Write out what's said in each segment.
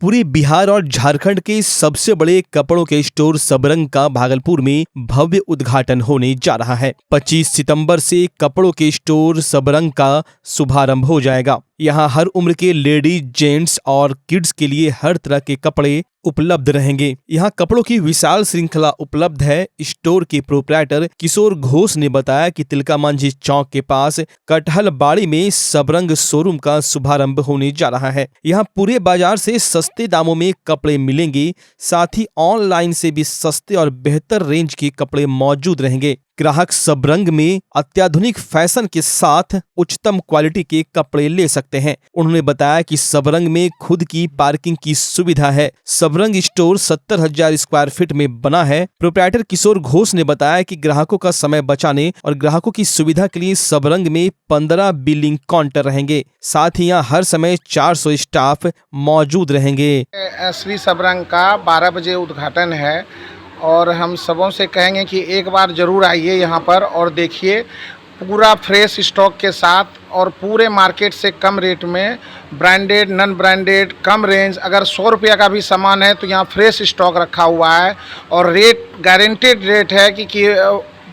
पूरे बिहार और झारखंड के सबसे बड़े कपड़ों के स्टोर सबरंग का भागलपुर में भव्य उद्घाटन होने जा रहा है। 25 सितंबर से कपड़ों के स्टोर सबरंग का शुभारंभ हो जाएगा। यहाँ हर उम्र के लेडीज, जेंट्स और किड्स के लिए हर तरह के कपड़े उपलब्ध रहेंगे। यहाँ कपड़ों की विशाल श्रृंखला उपलब्ध है। स्टोर के प्रोप्राइटर किशोर घोष ने बताया कि तिलका मांझी चौक के पास कटहल बाड़ी में सबरंग शोरूम का शुभारंभ होने जा रहा है। यहाँ पूरे बाजार से सस्ते दामों में कपड़े मिलेंगे, साथ ही ऑनलाइन से भी सस्ते और बेहतर रेंज के कपड़े मौजूद रहेंगे। ग्राहक सबरंग में अत्याधुनिक फैशन के साथ उच्चतम क्वालिटी के कपड़े ले सकते हैं। उन्होंने बताया कि सबरंग में खुद की पार्किंग की सुविधा है। सबरंग स्टोर 70,000 स्क्वायर फीट में बना है। प्रोप्राइटर किशोर घोष ने बताया कि ग्राहकों का समय बचाने और ग्राहकों की सुविधा के लिए सबरंग में 15 बिलिंग काउंटर रहेंगे। साथ ही यहाँ हर समय 400 स्टाफ मौजूद रहेंगे। श्री सबरंग का 12 बजे उद्घाटन है और हम सबों से कहेंगे कि एक बार ज़रूर आइए यहाँ पर और देखिए पूरा फ्रेश स्टॉक के साथ और पूरे मार्केट से कम रेट में ब्रांडेड, नॉन ब्रांडेड, कम रेंज। अगर 100 रुपये का भी सामान है तो यहाँ फ्रेश स्टॉक रखा हुआ है और रेट गारंटेड रेट है कि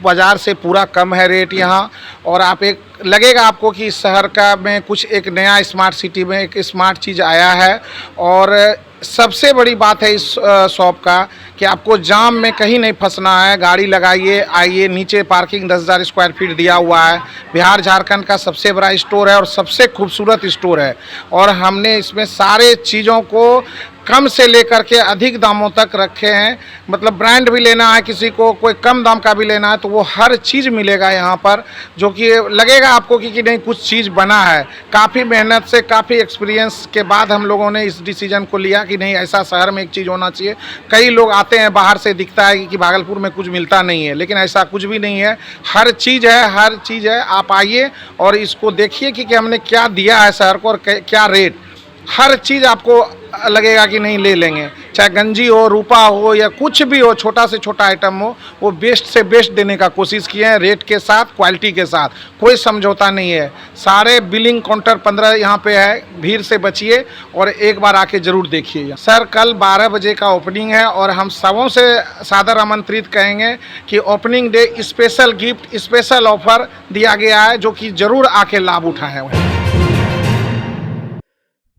बाज़ार से पूरा कम है रेट यहाँ। और आप एक लगेगा आपको कि इस शहर का में कुछ एक नया स्मार्ट सिटी में एक स्मार्ट चीज़ आया है। और सबसे बड़ी बात है इस शॉप का कि आपको जाम में कहीं नहीं फंसना है। गाड़ी लगाइए, आइए। नीचे पार्किंग 10,000 स्क्वायर फीट दिया हुआ है। बिहार झारखंड का सबसे बड़ा स्टोर है और सबसे खूबसूरत स्टोर है। और हमने इसमें सारे चीज़ों को कम से लेकर के अधिक दामों तक रखे हैं। मतलब ब्रांड भी लेना है किसी को, कोई कम दाम का भी लेना है तो वो हर चीज़ मिलेगा यहाँ पर, जो कि लगेगा आपको कि नहीं कुछ चीज़ बना है। काफ़ी मेहनत से, काफ़ी एक्सपीरियंस के बाद हम लोगों ने इस डिसीजन को लिया कि नहीं, ऐसा शहर में एक चीज़ होना चाहिए। कई लोग आते हैं बाहर से, दिखता है कि भागलपुर में कुछ मिलता नहीं है, लेकिन ऐसा कुछ भी नहीं है। हर चीज़ है, हर चीज़ है। आप आइए और इसको देखिए कि हमने क्या दिया है शहर को और क्या रेट। हर चीज़ आपको लगेगा कि नहीं ले लेंगे, चाहे गंजी हो, रूपा हो या कुछ भी हो, छोटा से छोटा आइटम हो, वो बेस्ट से बेस्ट देने का कोशिश किए हैं। रेट के साथ, क्वालिटी के साथ, कोई समझौता नहीं है। सारे बिलिंग काउंटर 15 यहाँ पे है। भीड़ से बचिए और एक बार आके ज़रूर देखिए। सर कल 12 बजे का ओपनिंग है और हम सबों से सादर आमंत्रित कहेंगे कि opening day special gift, special offer दिया गया है, जो कि ज़रूर आके लाभ उठाएं।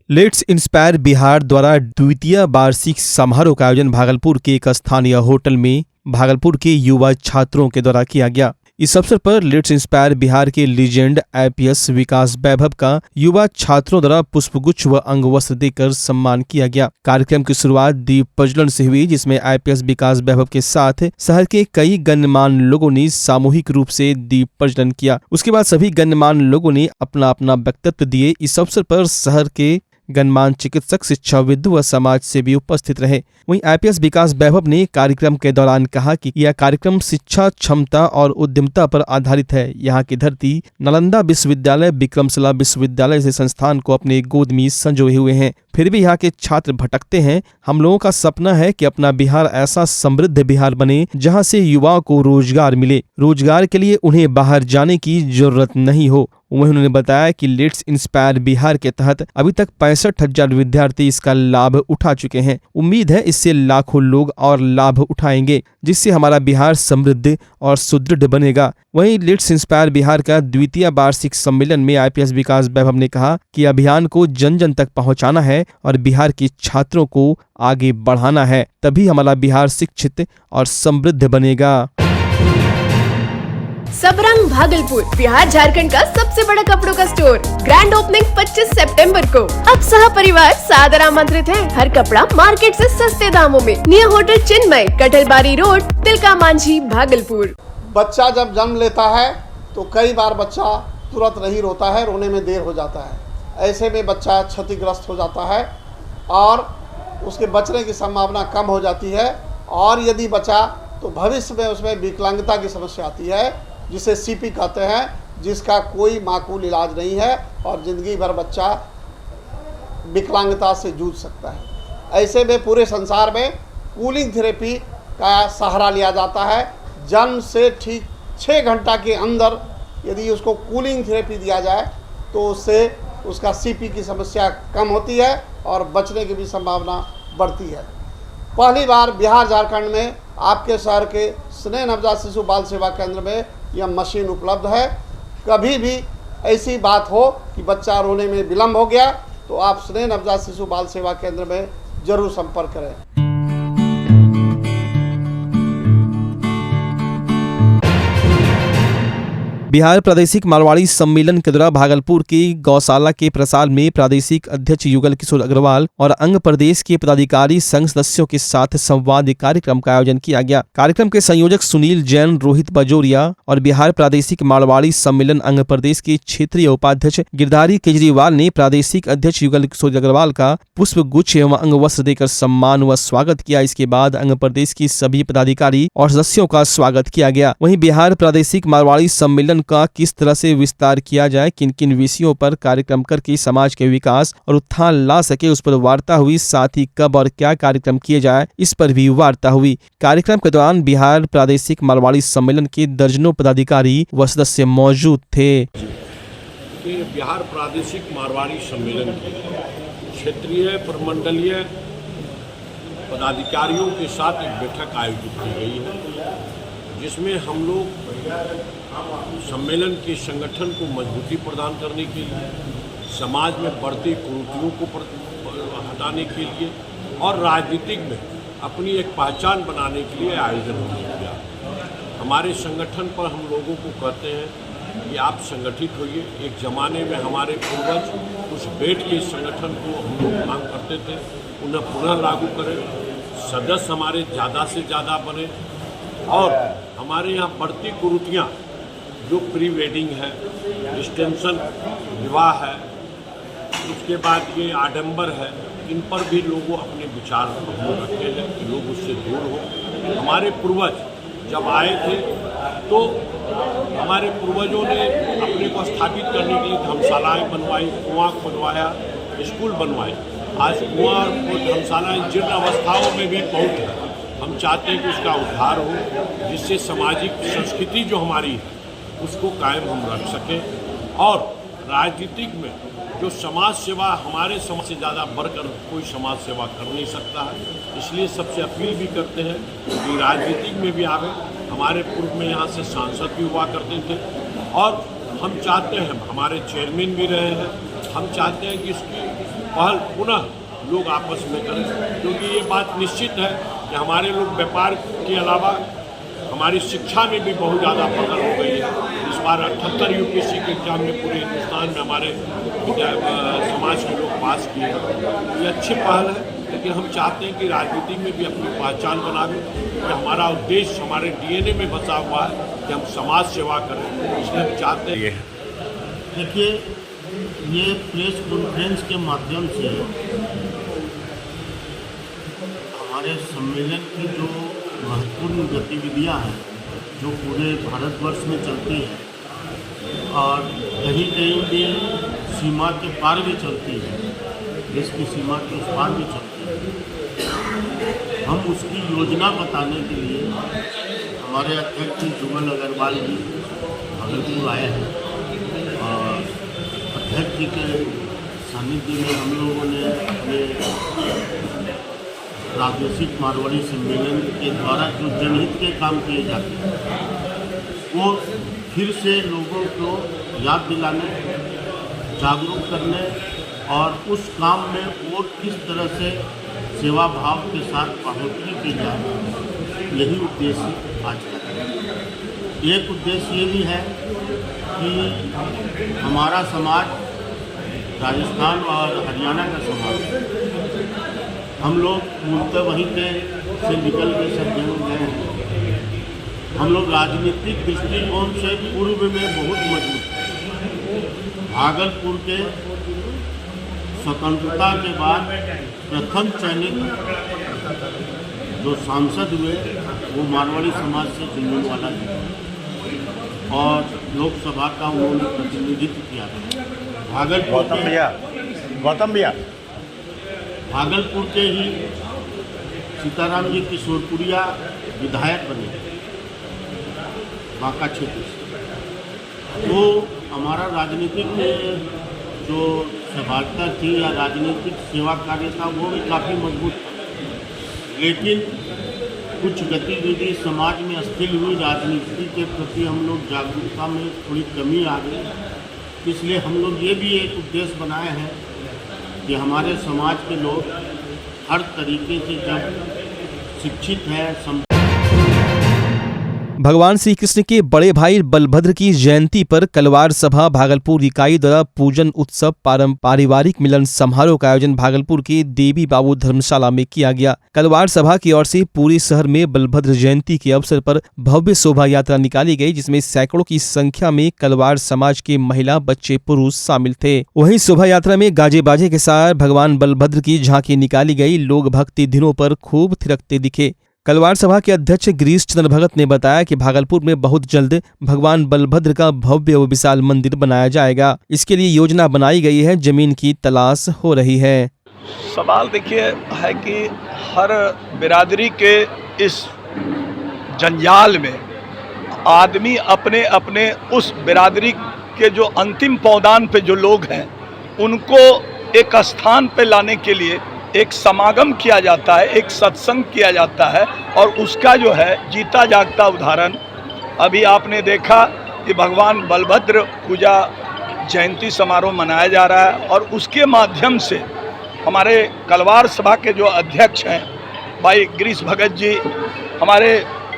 लेट्स इंस्पायर बिहार द्वारा द्वितीय वार्षिक समारोह का आयोजन भागलपुर के एक स्थानीय होटल में भागलपुर के युवा छात्रों के द्वारा किया गया। इस अवसर पर लेट्स इंस्पायर बिहार के लीजेंड IPS विकास वैभव का युवा छात्रों द्वारा पुष्पगुच्छ व अंगवस्त्र देकर सम्मान किया गया। कार्यक्रम की शुरुआत दीप प्रज्वलन से हुई, जिसमें IPS विकास वैभव के साथ शहर के कई गण्यमान्य लोगों ने सामूहिक रूप से दीप प्रज्वलन किया। उसके बाद सभी गण्यमान्य लोगों ने अपना अपना वक्तव्य दिए। इस अवसर पर शहर के गणमान्य चिकित्सक, शिक्षाविद व समाज सेवी उपस्थित रहे। वहीं IPS विकास वैभव ने कार्यक्रम के दौरान कहा कि यह कार्यक्रम शिक्षा, क्षमता और उद्यमिता पर आधारित है। यहाँ की धरती नालंदा विश्वविद्यालय, विक्रमशिला विश्वविद्यालय से संस्थान को अपने गोद में संजोए हुए हैं, फिर भी यहाँ के छात्र भटकते हैं। हम लोगों का सपना है कि अपना बिहार ऐसा समृद्ध बिहार बने जहाँ से युवाओं को रोजगार मिले, रोजगार के लिए उन्हें बाहर जाने की जरूरत नहीं हो। वहीं उन्होंने बताया कि लेट्स इंस्पायर बिहार के तहत अभी तक 65,000 विद्यार्थी इसका लाभ उठा चुके हैं। उम्मीद है इससे लाखों लोग और लाभ उठाएंगे, जिससे हमारा बिहार समृद्ध और सुदृढ़ बनेगा। वहीं लेट्स इंस्पायर बिहार का द्वितीय वार्षिक सम्मेलन में IPS विकास वैभव ने कहा कि अभियान को जन जन तक पहुंचाना है और बिहार के छात्रों को आगे बढ़ाना है, तभी हमारा बिहार शिक्षित और समृद्ध बनेगा। सबरंग भागलपुर बिहार झारखंड का सबसे बड़ा कपड़ों का स्टोर। ग्रैंड ओपनिंग 25 सितंबर को। अब सह परिवार सादर आमंत्रित है। हर कपड़ा मार्केट से सस्ते दामों में। नियर होटल चिन्मय, कटहलबाड़ी रोड, तिलका मांझी, भागलपुर। बच्चा जब जन्म लेता है तो कई बार बच्चा तुरंत नहीं रोता है, रोने में देर हो जाता है। ऐसे में बच्चा क्षतिग्रस्त हो जाता है और उसके बचने की संभावना कम हो जाती है। और यदि बचा तो भविष्य में उसमें विकलांगता की समस्या आती है, जिसे CP कहते हैं, जिसका कोई माकूल इलाज नहीं है और ज़िंदगी भर बच्चा विकलांगता से जूझ सकता है। ऐसे में पूरे संसार में कूलिंग थेरेपी का सहारा लिया जाता है। जन्म से ठीक 6 घंटा के अंदर यदि उसको कूलिंग थेरेपी दिया जाए तो उससे उसका सीपी की समस्या कम होती है और बचने की भी संभावना बढ़ती है। पहली बार बिहार झारखंड में आपके शहर के स्नेह नवजात शिशु बाल सेवा केंद्र में यह मशीन उपलब्ध है। कभी भी ऐसी बात हो कि बच्चा रोने में विलम्ब हो गया तो आप स्नेह नवजात शिशु बाल सेवा केंद्र में जरूर संपर्क करें। बिहार प्रादेशिक मारवाड़ी सम्मेलन के द्वारा भागलपुर के गौशाला के प्रसाल में प्रादेशिक अध्यक्ष युगल किशोर अग्रवाल और अंग प्रदेश के पदाधिकारी संघ सदस्यों के साथ संवाद कार्यक्रम का आयोजन किया गया। कार्यक्रम के संयोजक सुनील जैन, रोहित बजोरिया और बिहार प्रादेशिक मारवाड़ी सम्मेलन अंग प्रदेश के क्षेत्रीय उपाध्यक्ष गिरधारी केजरीवाल ने प्रादेशिक अध्यक्ष युगल किशोर अग्रवाल का पुष्प गुच्छ एवं अंग वस्त्र देकर सम्मान व स्वागत किया। इसके बाद अंग प्रदेश की सभी पदाधिकारी और सदस्यों का स्वागत किया गया। वहीं बिहार प्रादेशिक मारवाड़ी सम्मेलन का किस तरह से विस्तार किया जाए, किन किन विषयों पर कार्यक्रम करके समाज के विकास और उत्थान ला सके, उस पर वार्ता हुई। साथ ही कब और क्या कार्यक्रम किए जाए, इस पर भी वार्ता हुई। कार्यक्रम के दौरान बिहार प्रादेशिक मारवाड़ी सम्मेलन के दर्जनों पदाधिकारी व सदस्य मौजूद थे। बिहार प्रादेशिक मारवाड़ी सम्मेलन की क्षेत्रीय प्रमंडलीय पदाधिकारियों के साथ एक बैठक आयोजित की गई है, जिसमें हम लोग सम्मेलन के संगठन को मजबूती प्रदान करने के लिए, समाज में बढ़ती कुरीतियों को हटाने के लिए और राजनीतिक में अपनी एक पहचान बनाने के लिए आयोजन किया। हमारे संगठन पर हम लोगों को कहते हैं कि आप संगठित होइए। एक ज़माने में हमारे पूर्वज कुछ बैठ के संगठन को हम लोग मांग करते थे, उन्हें पुनः लागू करें, सदस्य हमारे ज़्यादा से ज़्यादा बने और हमारे यहाँ बढ़ती कुरीतियाँ जो प्री वेडिंग है, डिस्टेंशन विवाह है, उसके बाद ये आडंबर है, इन पर भी लोगों अपने विचार रखते हैं कि लोग उससे दूर हो। हमारे पूर्वज जब आए थे तो हमारे पूर्वजों ने अपने को स्थापित करने के लिए धर्मशालाएँ बनवाई, कुआं बनवाया, स्कूल बनवाए। आज कुआं और धर्मशालाएँ जीर्ण अवस्थाओं में भी पहुँच है। हम चाहते हैं कि उसका उद्धार हो, जिससे सामाजिक संस्कृति जो हमारी है उसको कायम हम रख सकें। और राजनीतिक में जो समाज सेवा, हमारे समाज से ज़्यादा बढ़कर कोई समाज सेवा कर नहीं सकता है। इसलिए सबसे अपील भी करते हैं कि राजनीतिक में भी आवे। हमारे पूर्व में यहाँ से सांसद भी हुआ करते थे और हम चाहते हैं, हमारे चेयरमैन भी रहे हैं, हम चाहते हैं कि इसकी पहल पुनः लोग आपस में करें, क्योंकि ये बात निश्चित है कि हमारे लोग व्यापार के अलावा हमारी शिक्षा में भी बहुत ज़्यादा पकड़ हो गई है। इस बार 78 यूपीएससी के एग्जाम में पूरे हिंदुस्तान में हमारे समाज के लोग पास किए हैं। ये अच्छी पहल है, लेकिन हम चाहते हैं कि राजनीति में भी अपनी पहचान बनावे। तो हमारा उद्देश्य हमारे डीएनए में बसा हुआ है कि हम समाज सेवा करें, इसलिए हम चाहते हैं। देखिए, ये प्रेस कॉन्फ्रेंस के माध्यम से हमारे सम्मेलन की जो महत्वपूर्ण गतिविधियां हैं, जो पूरे भारतवर्ष में चलती हैं और कहीं कहीं भी सीमा के पार भी चलती है, देश की सीमा के उस पार भी चलती है, हम उसकी योजना बताने के लिए हमारे अध्यक्ष युगल अग्रवाल जी भागलपुर आए हैं और अध्यक्ष जी के सानिध्य में हम लोगों ने अपने प्रादेशिक मारवाड़ी सम्मेलन के द्वारा जो जनहित के काम किए जाते हैं वो फिर से लोगों को याद दिलाने, जागरूक करने और उस काम में और किस तरह से सेवा भाव के साथ बढ़ोतरी की जाए, यही उद्देश्य आज का है। एक उद्देश्य ये भी है कि हमारा समाज, राजस्थान और हरियाणा का समाज, हम लोग मूलतः वहीं पे से निकल के सब जगह गए हैं। हम लोग राजनीतिक दृष्टिकोण से पूर्व में बहुत मजबूत हैं। भागलपुर के स्वतंत्रता के बाद प्रथम चयनित जो सांसद हुए वो मारवाड़ी समाज से झुंझुनवाला जी और लोकसभा का उन्होंने प्रतिनिधित्व किया था। भागलपुर के ही सीताराम जी किशोरपुरिया विधायक बने बांका क्षेत्र से। तो हमारा राजनीतिक जो सभाता थी या राजनीतिक सेवा कार्य था वो भी काफ़ी मजबूत था, लेकिन कुछ गतिविधि समाज में अस्थिर हुई, राजनीति के प्रति हम लोग जागरूकता में थोड़ी कमी आ गई। इसलिए हम लोग ये भी एक उद्देश्य बनाए हैं कि हमारे समाज के लोग हर तरीके से जब शिक्षित हैं, भगवान श्री कृष्ण के बड़े भाई बलभद्र की जयंती पर कलवार सभा भागलपुर इकाई द्वारा पूजन उत्सव पारिवारिक मिलन समारोह का आयोजन भागलपुर के देवी बाबू धर्मशाला में किया गया। कलवार सभा की ओर से पूरे शहर में बलभद्र जयंती के अवसर पर भव्य शोभा यात्रा निकाली गई, जिसमें सैकड़ों की संख्या में कलवार समाज के महिला, बच्चे, पुरुष शामिल थे। वहीं शोभा यात्रा में गाजे बाजे के साथ भगवान बलभद्र की झांकी निकाली गई। लोग भक्ति दिनों पर खूब थिरकते दिखे। कलवार सभा के अध्यक्ष गिरीश चंद्र भगत ने बताया कि भागलपुर में बहुत जल्द भगवान बलभद्र का भव्य व विशाल मंदिर बनाया जाएगा। इसके लिए योजना बनाई गई है, जमीन की तलाश हो रही है। सवाल देखिए है कि हर बिरादरी के इस जंजाल में आदमी अपने अपने उस बिरादरी के जो अंतिम पौदान पे जो लोग हैं उनको एक स्थान पे लाने के लिए एक समागम किया जाता है, एक सत्संग किया जाता है, और उसका जो है जीता जागता उदाहरण अभी आपने देखा कि भगवान बलभद्र पूजा जयंती समारोह मनाया जा रहा है। और उसके माध्यम से हमारे कलवार सभा के जो अध्यक्ष हैं भाई गिरीश भगत जी, हमारे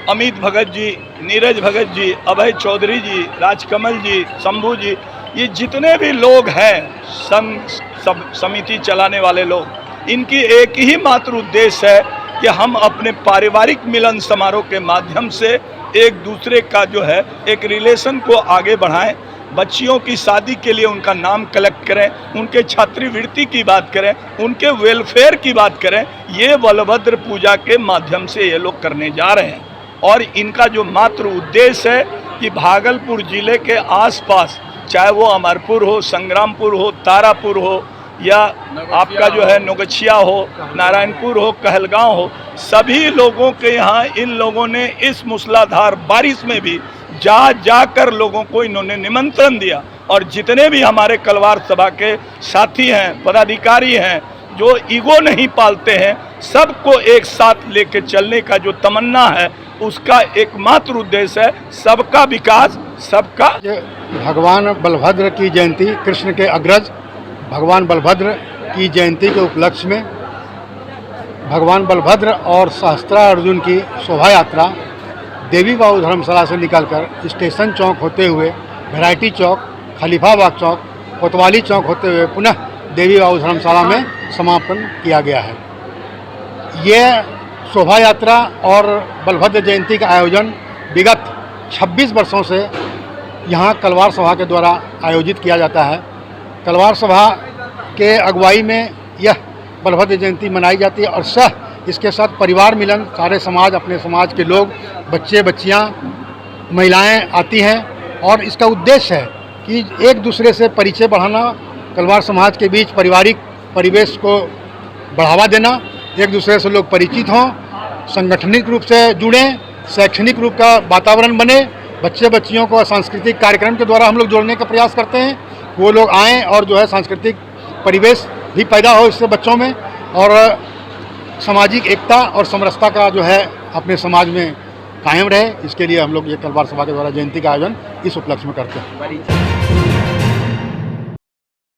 अमित भगत जी, नीरज भगत जी, अभय चौधरी जी, राजकमल जी, शंभू जी, ये जितने भी लोग हैं संघ समिति चलाने वाले लोग, इनकी एक ही मात्र उद्देश्य है कि हम अपने पारिवारिक मिलन समारोह के माध्यम से एक दूसरे का जो है एक रिलेशन को आगे बढ़ाएं, बच्चियों की शादी के लिए उनका नाम कलेक्ट करें, उनके छात्रवृत्ति की बात करें, उनके वेलफेयर की बात करें। ये बलभद्र पूजा के माध्यम से ये लोग करने जा रहे हैं। और इनका जो मात्र उद्देश्य है कि भागलपुर जिले के आसपास, चाहे वो अमरपुर हो, संग्रामपुर हो, तारापुर हो, या आपका जो है नोगछिया हो, नारायणपुर हो, कहलगांव हो, सभी लोगों के यहाँ इन लोगों ने इस मूसलाधार बारिश में भी जाकर लोगों को इन्होंने निमंत्रण दिया। और जितने भी हमारे कलवार सभा के साथी हैं, पदाधिकारी हैं, जो ईगो नहीं पालते हैं, सबको एक साथ लेके चलने का जो तमन्ना है, उसका एकमात्र उद्देश्य है सबका विकास, सबका। भगवान बलभद्र की जयंती, कृष्ण के अग्रज भगवान बलभद्र की जयंती के उपलक्ष्य में भगवान बलभद्र और सहस्त्रार्जुन की शोभा यात्रा देवी बाबू धर्मशाला से निकलकर स्टेशन चौक होते हुए वैरायटी चौक, खलीफाबाग चौक, कोतवाली चौक होते हुए पुनः देवी बाबू धर्मशाला में समापन किया गया है। ये शोभा यात्रा और बलभद्र जयंती का आयोजन विगत 26 वर्षों से यहाँ कलवार सभा के द्वारा आयोजित किया जाता है। कलवार सभा के अगुवाई में यह बलभद्र जयंती मनाई जाती है और इसके साथ परिवार मिलन, सारे समाज, अपने समाज के लोग, बच्चे बच्चियां, महिलाएं आती हैं। और इसका उद्देश्य है कि एक दूसरे से परिचय बढ़ाना, कलवार समाज के बीच पारिवारिक परिवेश को बढ़ावा देना, एक दूसरे से लोग परिचित हों, संगठनिक रूप से जुड़ें, शैक्षणिक रूप का वातावरण बने। बच्चे बच्चियों को सांस्कृतिक कार्यक्रम के द्वारा हम लोग जोड़ने का प्रयास करते हैं, वो लोग आएँ और जो है सांस्कृतिक परिवेश भी पैदा हो इससे बच्चों में, और सामाजिक एकता और समरसता का जो है अपने समाज में कायम रहे। इसके लिए हम लोग ये कलवार सभा के द्वारा जयंती का आयोजन इस उपलक्ष्य में करते हैं।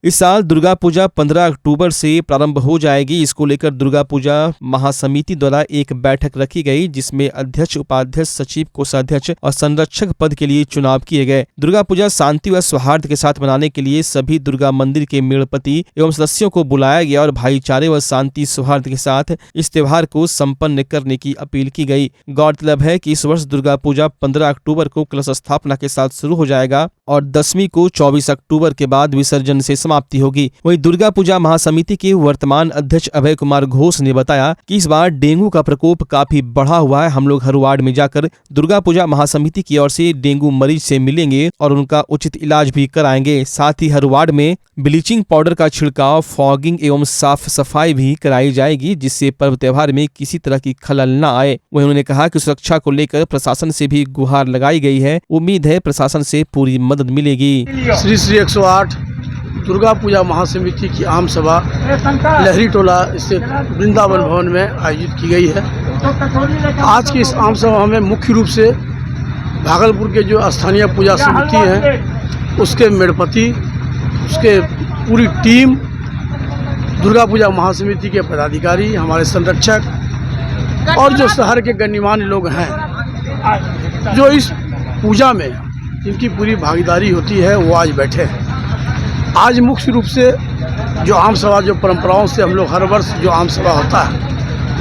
इस साल दुर्गा पूजा 15 अक्टूबर से प्रारंभ हो जाएगी। इसको लेकर दुर्गा पूजा महासमिति द्वारा एक बैठक रखी गई, जिसमें अध्यक्ष, उपाध्यक्ष, सचिव, कोषाध्यक्ष और संरक्षक पद के लिए चुनाव किए गए। दुर्गा पूजा शांति व सौहार्द के साथ मनाने के लिए सभी दुर्गा मंदिर के मेड़पति एवं सदस्यों को बुलाया गया और भाईचारे व शांति सौहार्द के साथ इस त्योहार को संपन्न करने की अपील की गई। गौरतलब है कि इस वर्ष दुर्गा पूजा 15 अक्टूबर को कलश स्थापना के साथ शुरू हो जाएगा और 10वीं को 24 अक्टूबर के बाद विसर्जन से समाप्ति होगी। वहीं दुर्गा पूजा महासमिति के वर्तमान अध्यक्ष अभय कुमार घोष ने बताया कि इस बार डेंगू का प्रकोप काफी बढ़ा हुआ है। हम लोग हर वार्ड में जाकर दुर्गा पूजा महासमिति की ओर से डेंगू मरीज से मिलेंगे और उनका उचित इलाज भी कराएंगे। साथ ही हर वार्ड में ब्लीचिंग पाउडर का छिड़काव, फॉगिंग एवं साफ सफाई भी कराई जाएगी, जिससे पर्व त्योहार में किसी तरह की खलल न आए। वहीं उन्होंने कहा कि सुरक्षा को लेकर प्रशासन से भी गुहार लगाई गई है। उम्मीद है प्रशासन से पूरी मदद मिलेगी। श्री 108 दुर्गा पूजा महासमिति की आम सभा लहरी टोला स्थित वृंदावन भवन में आयोजित की गई है। आज की इस आम सभा में मुख्य रूप से भागलपुर के जो स्थानीय पूजा समिति हैं उसके मेड़पति, उसके पूरी टीम, दुर्गा पूजा महासमिति के पदाधिकारी, हमारे संरक्षक और जो शहर के गण्यमान्य लोग हैं जो इस पूजा में जिनकी पूरी भागीदारी होती है वो आज बैठे हैं। आज मुख्य रूप से जो आम सभा, जो परंपराओं से हम लोग हर वर्ष जो आम सभा होता है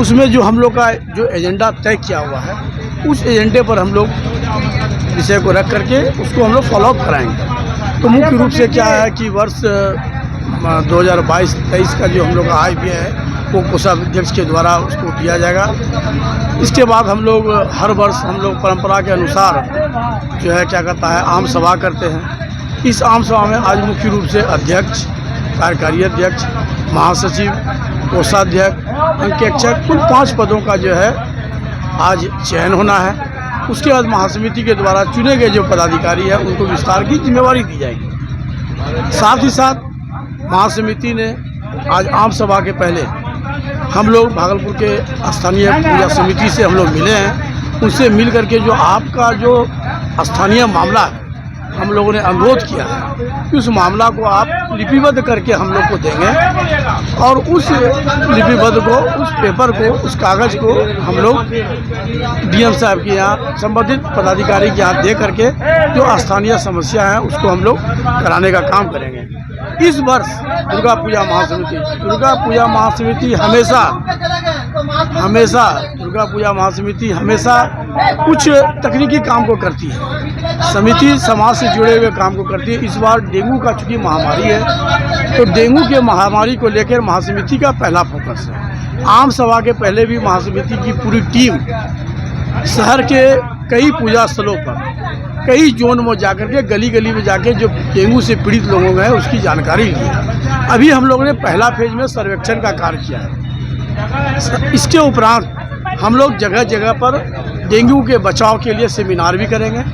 उसमें जो हम लोग का जो एजेंडा तय किया हुआ है उस एजेंडे पर हम लोग विषय को रख करके उसको हम लोग फॉलोअप कराएंगे। तो मुख्य रूप से क्या है कि वर्ष 2022-23 का जो हम लोग का IPA है वो कोषाध्यक्ष के द्वारा उसको दिया जाएगा। इसके बाद हम लोग हर वर्ष हम लोग परंपरा के अनुसार जो है क्या कहता है आम सभा करते हैं। इस आम सभा में आज मुख्य रूप से अध्यक्ष, कार्यकारी अध्यक्ष, महासचिव, कोषाध्यक्ष, अंकेक्षक, कुल 5 पदों का जो है आज चयन होना है। उसके बाद महासमिति के द्वारा चुने गए जो पदाधिकारी है उनको विस्तार की जिम्मेवारी दी जाएगी। साथ ही साथ महासमिति ने आज आम सभा के पहले हम लोग भागलपुर के स्थानीय पूजा समिति से हम लोग मिले हैं। उनसे मिल करके जो आपका जो स्थानीय मामला है हम लोगों ने अनुरोध किया है कि उस मामला को आप लिपिबद्ध करके हम लोग को देंगे और उस लिपिबद्ध को, उस पेपर को, उस कागज़ को हम लोग DM साहब के यहाँ संबंधित पदाधिकारी के यहाँ दे करके जो स्थानीय समस्या है उसको हम लोग कराने का काम करेंगे। इस वर्ष दुर्गा पूजा महासमिति हमेशा कुछ तकनीकी काम को करती है। समिति समाज से जुड़े हुए काम को करती है। इस बार डेंगू का चूँकि महामारी है तो डेंगू के महामारी को लेकर महासमिति का पहला फोकस है। आम सभा के पहले भी महासमिति की पूरी टीम शहर के कई पूजा स्थलों पर, कई जोन में जाकर के, गली गली में जाके जो डेंगू से पीड़ित लोगों में है उसकी जानकारी ली है। अभी हम लोगों ने पहला फेज में सर्वेक्षण का कार्य किया है। इसके उपरांत हम लोग जगह जगह पर डेंगू के बचाव के लिए सेमिनार भी करेंगे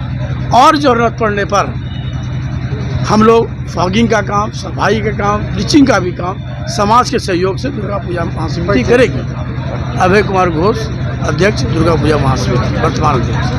और ज़रूरत पड़ने पर हम लोग फॉगिंग का काम, सफाई का काम, ब्लीचिंग का भी काम समाज के सहयोग से दुर्गा पूजा महासमिति करेगी। अभय कुमार घोष, अध्यक्ष दुर्गा पूजा महासमिति, वर्तमान अध्यक्ष।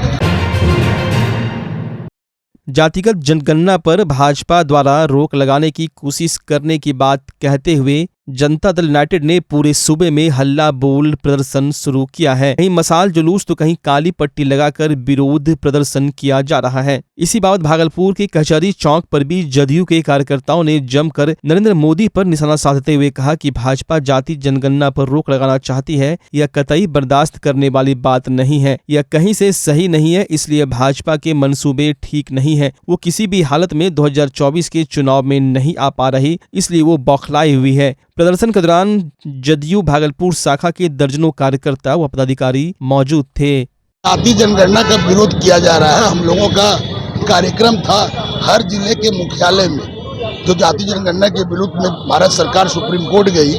जातिगत जनगणना पर भाजपा द्वारा रोक लगाने की कोशिश करने की बात कहते हुए जनता दल यूनाइटेड ने पूरे सूबे में हल्ला बोल प्रदर्शन शुरू किया है। कहीं मसाल जुलूस तो कहीं काली पट्टी लगाकर विरोध प्रदर्शन किया जा रहा है। इसी बाबत भागलपुर के कचहरी चौक पर भी जदयू के कार्यकर्ताओं ने जमकर नरेंद्र मोदी पर निशाना साधते हुए कहा कि भाजपा जाति जनगणना पर रोक लगाना चाहती है। यह कतई बर्दाश्त करने वाली बात नहीं है, यह कहीं से सही नहीं है। इसलिए भाजपा के मंसूबे ठीक नहीं है। वो किसी भी हालत में 2024 के चुनाव में नहीं आ पा रही, इसलिए वो बौखलाई हुई है। प्रदर्शन के दौरान जदयू भागलपुर शाखा के दर्जनों कार्यकर्ता व पदाधिकारी मौजूद थे। जाति जनगणना का विरोध किया जा रहा है। हम लोगों का कार्यक्रम था हर जिले के मुख्यालय में जो जाति जनगणना के विरोध में भारत सरकार सुप्रीम कोर्ट गई,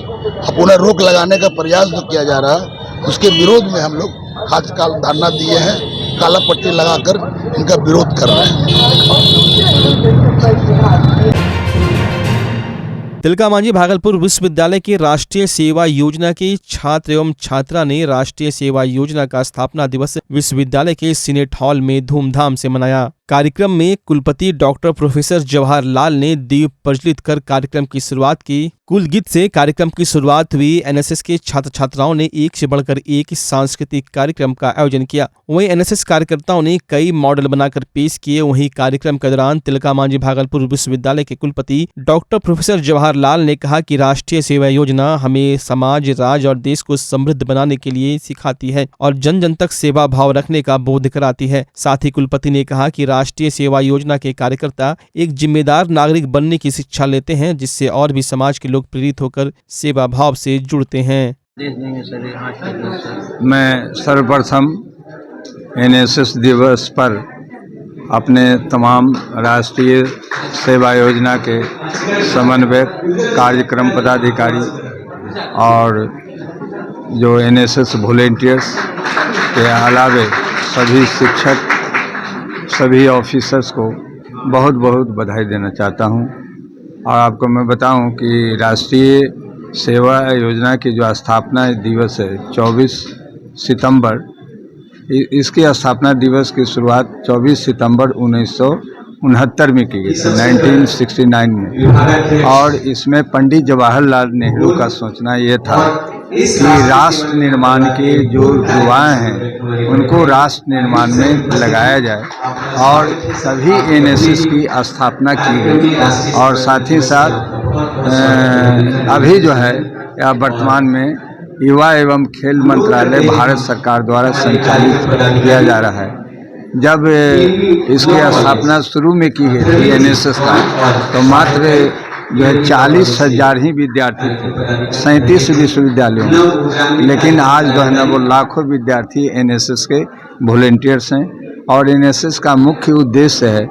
पुनः रोक लगाने का प्रयास जो किया जा रहा है उसके विरोध में हम लोग आज काल धरना दिए हैं, काला पट्टी लगाकर इनका विरोध कर रहे हैं। तिलका मांझी भागलपुर विश्वविद्यालय के राष्ट्रीय सेवा योजना के छात्र एवं छात्रा ने राष्ट्रीय सेवा योजना का स्थापना दिवस विश्वविद्यालय के सीनेट हॉल में धूमधाम से मनाया। कार्यक्रम में कुलपति डॉक्टर प्रोफेसर जवाहर लाल ने दीप प्रज्वलित कर कार्यक्रम की शुरुआत की। कुल गीत से कार्यक्रम की शुरुआत हुई। एनएसएस के छात्र छात्राओं ने एक से बढ़कर एक सांस्कृतिक कार्यक्रम का आयोजन किया। वहीं एनएसएस कार्यकर्ताओं ने कई मॉडल बनाकर पेश किए। वहीं कार्यक्रम के दौरान तिलका मांझी भागलपुर विश्वविद्यालय के कुलपति डॉक्टर प्रोफेसर जवाहर लाल ने कहा कि राष्ट्रीय सेवा योजना हमें समाज, राज्य और देश को समृद्ध बनाने के लिए सिखाती है और जन जन तक सेवा भाव रखने का बोध कराती है। साथ ही कुलपति ने कहा कि राष्ट्रीय सेवा योजना के कार्यकर्ता एक जिम्मेदार नागरिक बनने की शिक्षा लेते हैं, जिससे और भी समाज के लोग प्रेरित होकर सेवा भाव से जुड़ते हैं। मैं सर्वप्रथम एनएसएस दिवस पर अपने तमाम राष्ट्रीय सेवा योजना के समन्वयक, कार्यक्रम पदाधिकारी और जो एनएसएस वॉलेंटियर्स के अलावे सभी शिक्षक, सभी ऑफिसर्स को बहुत बहुत बधाई देना चाहता हूं। और आपको मैं बताऊं कि राष्ट्रीय सेवा योजना की जो स्थापना दिवस है 24 सितंबर, इसके स्थापना दिवस की शुरुआत 24 सितंबर 1969 में की गई थी, 1969 में। और इसमें पंडित जवाहरलाल नेहरू का सोचना ये था कि राष्ट्र निर्माण के जो युवाएं हैं उनको राष्ट्र निर्माण में लगाया जाए, और तभी एनएसएस की स्थापना की गई। और साथ ही साथ अभी जो है या वर्तमान में युवा एवं खेल मंत्रालय भारत सरकार द्वारा संचालित किया जा रहा है। जब इसकी स्थापना शुरू में की गई थी एनएसएस का, तो मात्र जो है 40,000 ही विद्यार्थी थे 37 विश्वविद्यालयों में। लेकिन आज जो है ना वो लाखों विद्यार्थी एनएसएस के वॉलंटियर्स हैं। और एनएसएस का मुख्य उद्देश्य है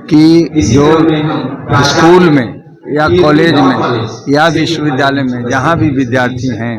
कि जो स्कूल में या कॉलेज में या विश्वविद्यालय में जहाँ भी विद्यार्थी हैं